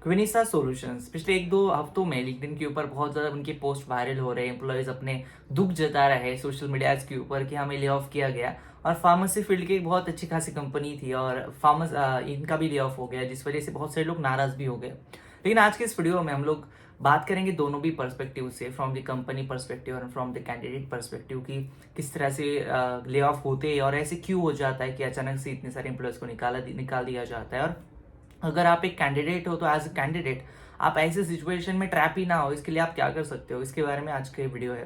क्विनिसा solutions पिछले 1-2 हफ्तों में लिंक्डइन के ऊपर बहुत ज़्यादा उनके पोस्ट वायरल हो रहे हैं। एम्प्लॉइज़ अपने दुःख जता रहे हैं सोशल मीडियाज़ के ऊपर कि हमें ले ऑफ किया गया। और फार्मेसी फील्ड की एक बहुत अच्छी खासी कंपनी थी और इनका भी ले ऑफ हो गया, जिस वजह से बहुत सारे लोग नाराज़ भी हो गए। लेकिन आज के इस वीडियो में हम लोग बात करेंगे दोनों भी पर्सपेक्टिव से, फ्रॉम द कंपनी पर्सपेक्टिव और फ्रॉम द कैंडिडेट पर्सपेक्टिव, कि किस तरह से ले ऑफ होते हैं और ऐसे क्यों हो जाता है कि अचानक से इतने सारे एम्प्लॉयज़ को निकाल दिया जाता है। और अगर आप एक कैंडिडेट हो तो एज अ कैंडिडेट आप ऐसे सिचुएशन में ट्रैप ही ना हो, इसके लिए आप क्या कर सकते हो, इसके बारे में आज का ये वीडियो है।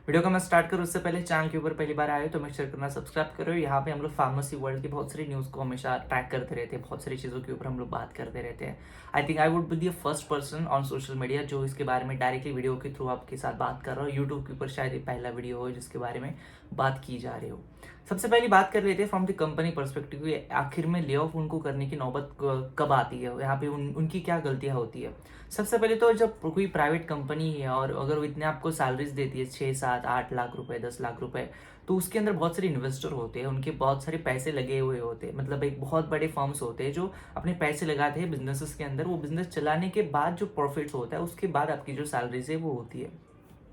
वीडियो को मैं स्टार्ट करूँ उससे पहले चैनल के ऊपर पहली बार आए हो तो मेक श्योर करना सब्सक्राइब करो। यहाँ पे हम लोग फार्मेसी वर्ल्ड की बहुत सारी न्यूज़ को हमेशा ट्रैक करते रहते हैं, बहुत सारी चीज़ों के ऊपर हम लोग बात करते रहते हैं। I think I would be the first person on social media जो इसके बारे में डायरेक्टली वीडियो के थ्रू आपके साथ बात कर रहा हूँ। यूट्यूब के ऊपर शायद ये पहला वीडियो हो जिसके बारे में बात की जा रही हो। सबसे पहली बात कर लेते हैं फ्रॉम द कंपनी पर्सपेक्टिव, आखिर में ले ऑफ उनको करने की नौबत कब आती है, यहाँ पे उनकी क्या गलतियाँ होती है। सबसे पहले तो जब कोई प्राइवेट कंपनी है और अगर वो इतने आपको सैलरीज देती है 6, 7, 8 लाख रुपए, 10 लाख रुपए, तो उसके अंदर बहुत सारे इन्वेस्टर होते हैं, उनके बहुत सारे पैसे लगे हुए होते हैं। मतलब एक बहुत बड़े फर्म्स होते हैं जो अपने पैसे लगाते हैं बिजनेसेस के अंदर। वो बिजनेस चलाने के बाद जो प्रॉफिट्स होता है उसके बाद आपकी जो सैलरीज है वो होती है।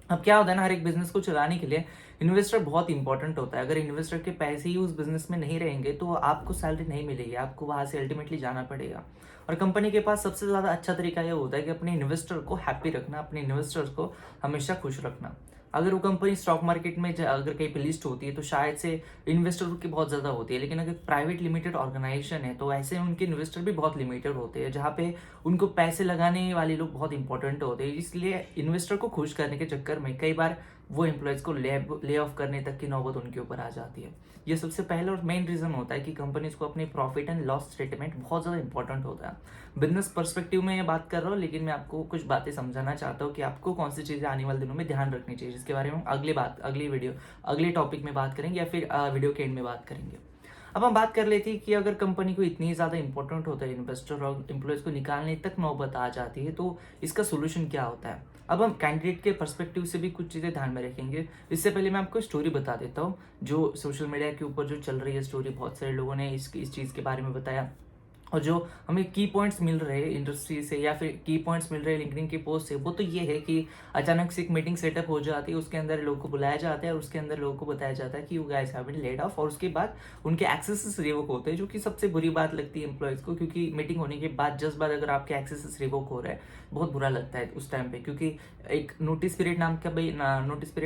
अब क्या होता है ना, हर एक बिजनेस को चलाने के लिए इन्वेस्टर बहुत इंपॉर्टेंट होता है। अगर इन्वेस्टर के पैसे ही उस बिजनेस में नहीं रहेंगे तो आपको सैलरी नहीं मिलेगी, आपको वहां से अल्टीमेटली जाना पड़ेगा। और कंपनी के पास सबसे ज़्यादा अच्छा तरीका ये होता है कि अपने इन्वेस्टर को हैप्पी रखना, अपने इन्वेस्टर्स को हमेशा खुश रखना। अगर वो कंपनी स्टॉक मार्केट में अगर कहीं पे लिस्ट होती है तो शायद से इन्वेस्टर की बहुत ज़्यादा होती है, लेकिन अगर प्राइवेट लिमिटेड ऑर्गेनाइजेशन है तो ऐसे उनके इन्वेस्टर भी बहुत लिमिटेड होते हैं, जहाँ पे उनको पैसे लगाने वाले लोग बहुत इंपॉर्टेंट होते हैं। इसलिए इन्वेस्टर को खुश करने के चक्कर में कई बार वो एम्प्लॉयज़ को ले ऑफ करने तक की नौबत उनके ऊपर आ जाती है। ये सबसे पहला और मेन रीज़न होता है कि कंपनीज को अपने प्रॉफिट एंड लॉस स्टेटमेंट बहुत ज़्यादा इंपॉर्टेंट होता है। बिजनेस पर्सपेक्टिव में ये बात कर रहा हूँ, लेकिन मैं आपको कुछ बातें समझाना चाहता हूँ कि आपको कौन सी चीज़ें आने वाले दिनों में ध्यान रखनी चाहिए, जिसके बारे में हम अगली टॉपिक में बात करेंगे या फिर वीडियो के एंड में बात करेंगे। अब हम बात कर लेते हैं कि अगर कंपनी को इतनी ज़्यादा इंपॉर्टेंट होता है इन्वेस्टर और एम्प्लॉयज़ को निकालने तक नौबत आ जाती है तो इसका सोल्यूशन क्या होता है। अब हम कैंडिडेट के पर्सपेक्टिव से भी कुछ चीज़ें ध्यान में रखेंगे। इससे पहले मैं आपको स्टोरी बता देता हूँ जो सोशल मीडिया के ऊपर जो चल रही है स्टोरी। बहुत सारे लोगों ने इस चीज़ के बारे में बताया और जो हमें की पॉइंट्स मिल रहे हैं इंडस्ट्री से या फिर की पॉइंट्स मिल रहे हैं लिंक्डइन के पोस्ट से, वो तो ये है कि अचानक से एक मीटिंग सेटअप हो जाती है, उसके अंदर लोगों को बुलाया जाता है और उसके अंदर लोगों को बताया जाता है कि you guys have been laid off, और उसके बाद उनके एक्सेसेस रिवोक होते हैं, जो कि सबसे बुरी बात लगती है एम्प्लॉयज़ को, क्योंकि मीटिंग होने के बाद जस्ट बाद अगर आपके एक्सेसेस रिवोक हो रहा है बहुत बुरा लगता है उस टाइम पे, क्योंकि एक नोटिस पीरियड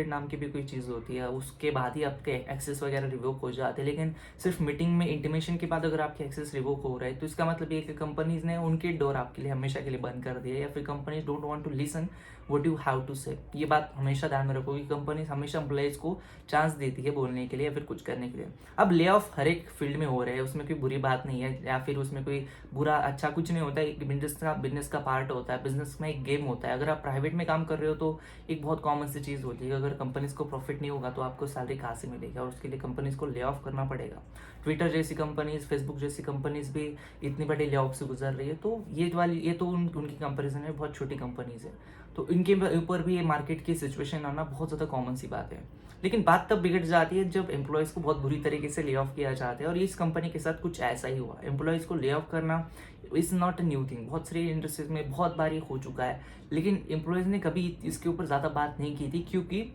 नाम की भी कोई चीज़ होती है, उसके बाद ही आपके एक्सेस वगैरह रिवोक हो जाते हैं। लेकिन सिर्फ मीटिंग में इंटीमेशन के बाद अगर आपके एक्सेस रिवोक हो रहा है तो इसका मतलब ये कि कंपनीज ने उनके डोर आपके लिए हमेशा के लिए बंद कर दिए, या फिर companies don't want to listen what you have to say. ये बात हमेशा ध्यान में रखो कि कंपनीज हमेशा एम्प्लॉयज को चांस देती है बोलने के लिए या फिर कुछ करने के लिए। अब ले ऑफ हर एक फील्ड में हो रहे हैं, उसमें कोई बुरी बात नहीं है या फिर उसमें कोई बुरा अच्छा कुछ नहीं होता है। एक बिजनेस का पार्ट होता है, बिजनेस में एक गेम होता है। अगर आप प्राइवेट में काम कर रहे हो तो एक बहुत कॉमन सी चीज़ होती है, अगर कंपनीज को प्रॉफिट नहीं होगा तो आपको सैलरी कहाँ से मिलेगी, और उसके लिए कंपनीज को ले ऑफ करना पड़ेगा। ट्विटर जैसी कंपनीज, फेसबुक जैसी कंपनीज भी इतनी बड़ी ले ऑफ से गुजर रही है, तो ये तो उनकी कंपेरिजन में बहुत छोटी कंपनीज है, तो इनके ऊपर भी ये मार्केट की सिचुएशन आना बहुत ज़्यादा कॉमन सी बात है। लेकिन बात तब बिगड़ जाती है जब एम्प्लॉयज़ को बहुत बुरी तरीके से ले ऑफ किया जाता है, और इस कंपनी के साथ कुछ ऐसा ही हुआ। एम्प्लॉयज़ को ले ऑफ करना is not a new thing, बहुत सारी इंडस्ट्रीज में बहुत बार ये हो चुका है, लेकिन एम्प्लॉयज़ ने कभी इसके ऊपर ज़्यादा बात नहीं की थी, क्योंकि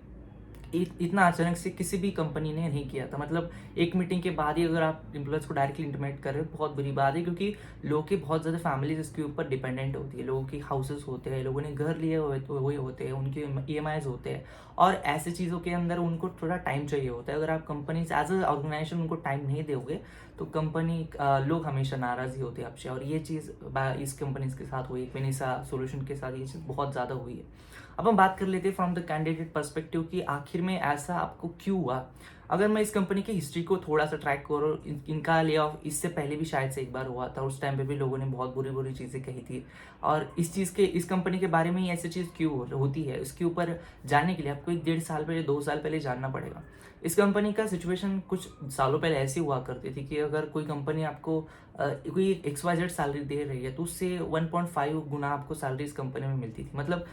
इतना अचानक से किसी भी कंपनी ने नहीं किया था। मतलब एक मीटिंग के बाद ही अगर आप एम्प्लॉयज़ को डायरेक्टली इंटीमेट कर रहे हो बहुत बुरी बात है, क्योंकि लोगों की बहुत ज़्यादा फैमिलीज इसके ऊपर डिपेंडेंट होती है, लोगों की हाउसेस होते हैं, लोगों ने घर लिए हुए होते हैं, उनके ईएमआईज होते हैं, और ऐसी चीज़ों के अंदर उनको थोड़ा टाइम चाहिए होता है। अगर आप कंपनी एज अ ऑर्गेनाइजेशन उनको टाइम नहीं दोगे तो कंपनी लोग हमेशा नाराज़ ही होते हैं आपसे, और ये चीज़ इस कंपनीज के साथ हुई, क्विनिसा सॉल्यूशन के साथ ये चीज़ बहुत ज़्यादा हुई है। अब हम बात कर लेते हैं फ्रॉम द कैंडिडेट पर्सपेक्टिव कि आखिर में ऐसा आपको क्यों हुआ। अगर मैं इस कंपनी की हिस्ट्री को थोड़ा सा ट्रैक करूँ, इनका ले ऑफ इससे पहले भी शायद से एक बार हुआ था, उस टाइम पे भी लोगों ने बहुत बुरी बुरी चीज़ें कही थी, और इस कंपनी के बारे में ही ऐसी चीज़ क्यों होती है, इसके ऊपर जानने के लिए आपको 1-1.5 साल पहले 2 साल पहले जानना पड़ेगा। इस कंपनी का सिचुएशन कुछ सालों पहले ऐसी हुआ करती थी कि अगर कोई कंपनी आपको कोई XYZ सैलरी दे रही है तो उससे 1.5 गुना आपको सैलरी इस कंपनी में मिलती थी। मतलब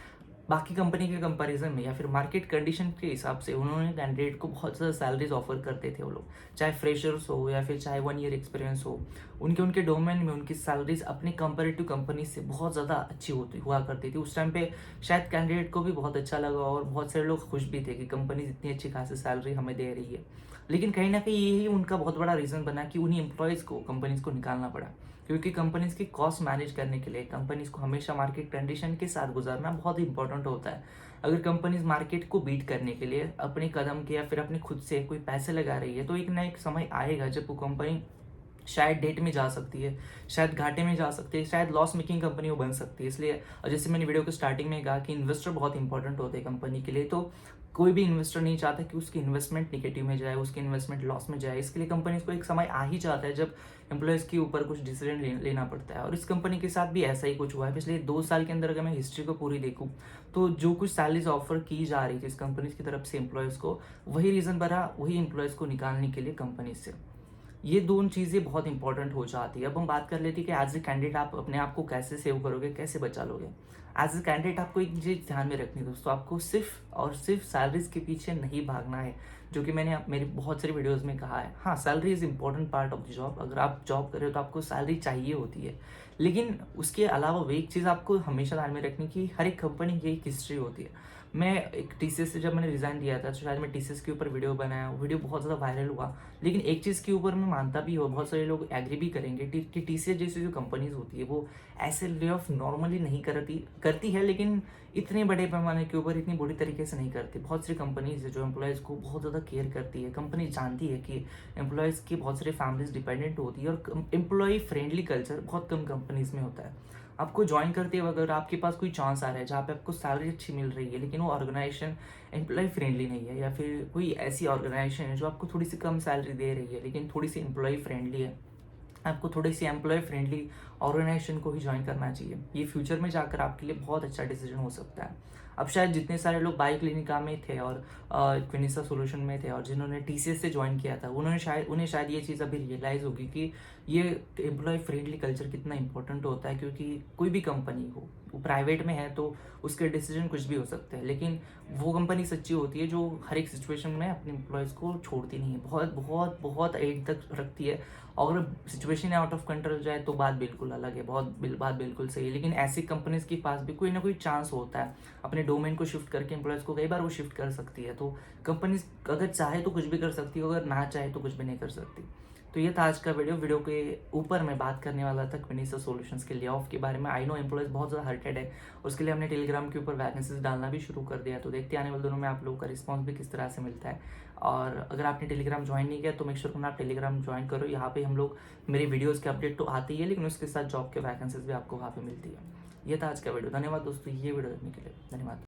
बाकी कंपनी के कंपैरिजन में या फिर मार्केट कंडीशन के हिसाब से उन्होंने कैंडिडेट को बहुत ज़्यादा सैलरीज ऑफर करते थे वो लोग, चाहे फ्रेशर्स हो या फिर चाहे 1 ईयर एक्सपीरियंस हो। उनके उनके डोमेन में उनकी सैलरीज अपने कंपेरेटिव कंपनी से बहुत ज़्यादा अच्छी होती हुआ करती थी। उस टाइम पे शायद कैंडिडेट को भी बहुत अच्छा लगा और बहुत सारे लोग खुश भी थे कि कंपनी इतनी अच्छी खासी सैलरी हमें दे रही है। लेकिन कहीं ना कहीं यही उनका बहुत बड़ा रीज़न बना कि उन्हीं एम्प्लॉयज़ को कंपनीज को निकालना पड़ा, क्योंकि कंपनीज की कॉस्ट मैनेज करने के लिए कंपनीज को हमेशा मार्केट कंडीशन के साथ गुजरना बहुत ही इंपॉर्टेंट होता है। अगर कंपनीज मार्केट को बीट करने के लिए अपने कदम के या फिर अपने खुद से कोई पैसे लगा रही है, तो एक ना एक समय आएगा जब वो कंपनी शायद डेट में जा सकती है, शायद घाटे में जा सकती है, शायद लॉस मेकिंग कंपनी वो बन सकती है। इसलिए और जैसे मैंने वीडियो के स्टार्टिंग में कहा कि इन्वेस्टर बहुत इंपॉर्टेंट होते हैं कंपनी के लिए, तो कोई भी इन्वेस्टर नहीं चाहता कि उसकी इन्वेस्टमेंट निगेटिव में जाए, उसकी इन्वेस्टमेंट लॉस में जाए। इसके लिए कंपनीज को एक समय आ ही जाता है जब एम्प्लॉयज़ के ऊपर कुछ डिसीजन लेना पड़ता है, और इस कंपनी के साथ भी ऐसा ही कुछ हुआ है। पिछले 2 साल के अंदर अगर मैं हिस्ट्री को पूरी देखूँ, तो जो कुछ सैलरीज ऑफर की जा रही थी इस कंपनीज की तरफ से एम्प्लॉयज़ को, वही रीज़न बना वही एम्प्लॉयज़ को निकालने के लिए कंपनी से। ये दोनों चीज़ें बहुत इंपॉर्टेंट हो जाती है। अब हम बात कर लेते हैं कि एज ए कैंडिडेट आप अपने आप को कैसे सेव करोगे, कैसे बचा लोगे। एज ए कैंडिडेट आपको एक चीज़ ध्यान में रखनी है दोस्तों, आपको सिर्फ और सिर्फ सैलरीज के पीछे नहीं भागना है, जो कि मैंने मेरी बहुत सारी वीडियोस में कहा है। हाँ, salary is important part of the job. अगर आप जॉब कर रहे हो तो आपको सैलरी चाहिए होती है, लेकिन उसके अलावा वो एक चीज़ आपको हमेशा ध्यान में रखनी कि हर एक कंपनी की एक हिस्ट्री होती है। मैं एक टीसीएस से जब मैंने रिज़ाइन दिया था, तो शायद मैं टीसीएस के ऊपर वीडियो बनाया, वो वीडियो बहुत ज़्यादा वायरल हुआ। लेकिन एक चीज़ के ऊपर मैं मानता भी हूँ, बहुत सारे लोग एग्री भी करेंगे कि टीसीएस जैसी जो कंपनीज होती है वो ऐसे ले ऑफ नॉर्मली नहीं करती है, लेकिन इतने बड़े पैमाने के ऊपर इतनी बुरी तरीके से नहीं करती। बहुत सारी कंपनीज है जो एम्प्लॉयज़ को बहुत ज़्यादा केयर करती है। कंपनी जानती है कि एम्प्लॉयज़ की बहुत सारी फैमिलीज डिपेंडेंट होती है, और एम्प्लॉय फ्रेंडली कल्चर बहुत कम कंपनीज में होता है। आपको ज्वाइन करते वक्त अगर आपके पास कोई चांस आ रहा है जहाँ पे आपको सैलरी अच्छी मिल रही है, लेकिन वो ऑर्गेनाइजेशन एम्प्लॉय फ्रेंडली नहीं है, या फिर कोई ऐसी ऑर्गेनाइजेशन है जो आपको थोड़ी सी कम सैलरी दे रही है लेकिन थोड़ी सी एम्प्लॉय फ्रेंडली है, आपको थोड़ी सी एम्प्लॉय फ्रेंडली ऑर्गेनाइजेशन को ही ज्वाइन करना चाहिए। ये फ्यूचर में जाकर आपके लिए बहुत अच्छा डिसीजन हो सकता है। अब शायद जितने सारे लोग बाई क्लिनिका में थे और क्विनिसा सॉल्यूशन में थे और जिन्होंने टीसीएस से ज्वाइन किया था, उन्हें शायद ये चीज़ अभी रियलाइज़ होगी कि ये एम्प्लॉय फ्रेंडली कल्चर कितना इंपॉर्टेंट होता है। क्योंकि कोई भी कंपनी हो, वो प्राइवेट में है तो उसके डिसीजन कुछ भी हो सकते हैं, लेकिन वो कंपनी सच्ची होती है जो हर एक सिचुएशन में अपने एम्प्लॉयज़ को छोड़ती नहीं है, बहुत बहुत बहुत एंड तक रखती है। और अगर सिचुएशन आउट ऑफ कंट्रोल जाए तो बात बिल्कुल अलग है, बात बिल्कुल सही है। लेकिन ऐसी कंपनीज के पास भी कोई ना कोई चांस होता है अपने डोमेन को शिफ्ट करके एम्प्लॉयज़ को कई बार वो शिफ्ट कर सकती है। तो कंपनीज अगर चाहे तो कुछ भी कर सकती है, अगर ना चाहे तो कुछ भी नहीं कर सकती। तो ये था आज का वीडियो के ऊपर मैं बात करने वाला था क्विनिसा सॉल्यूशंस के ले ऑफ के बारे में। आई नो एम्प्लॉयज़ बहुत ज़्यादा हर्टेड है, उसके लिए हमने टेलीग्राम के ऊपर वैकेंसीज डालना भी शुरू कर दिया। तो देखते आने वाले दिनों में आप लोगों का रिस्पॉन्स भी किस तरह से मिलता है। और अगर आपने टेलीग्राम ज्वाइन नहीं किया तो मेक श्योर करना आप टेलीग्राम ज्वाइन करो। यहाँ पे हम लोग मेरी वीडियोज़ के अपडेट तो आती ही है, लेकिन उसके साथ जॉब के वैकेंसीज भी आपको वहाँ पे मिलती है। ये था आज का वीडियो। धन्यवाद दोस्तों ये वीडियो देखने के लिए। धन्यवाद।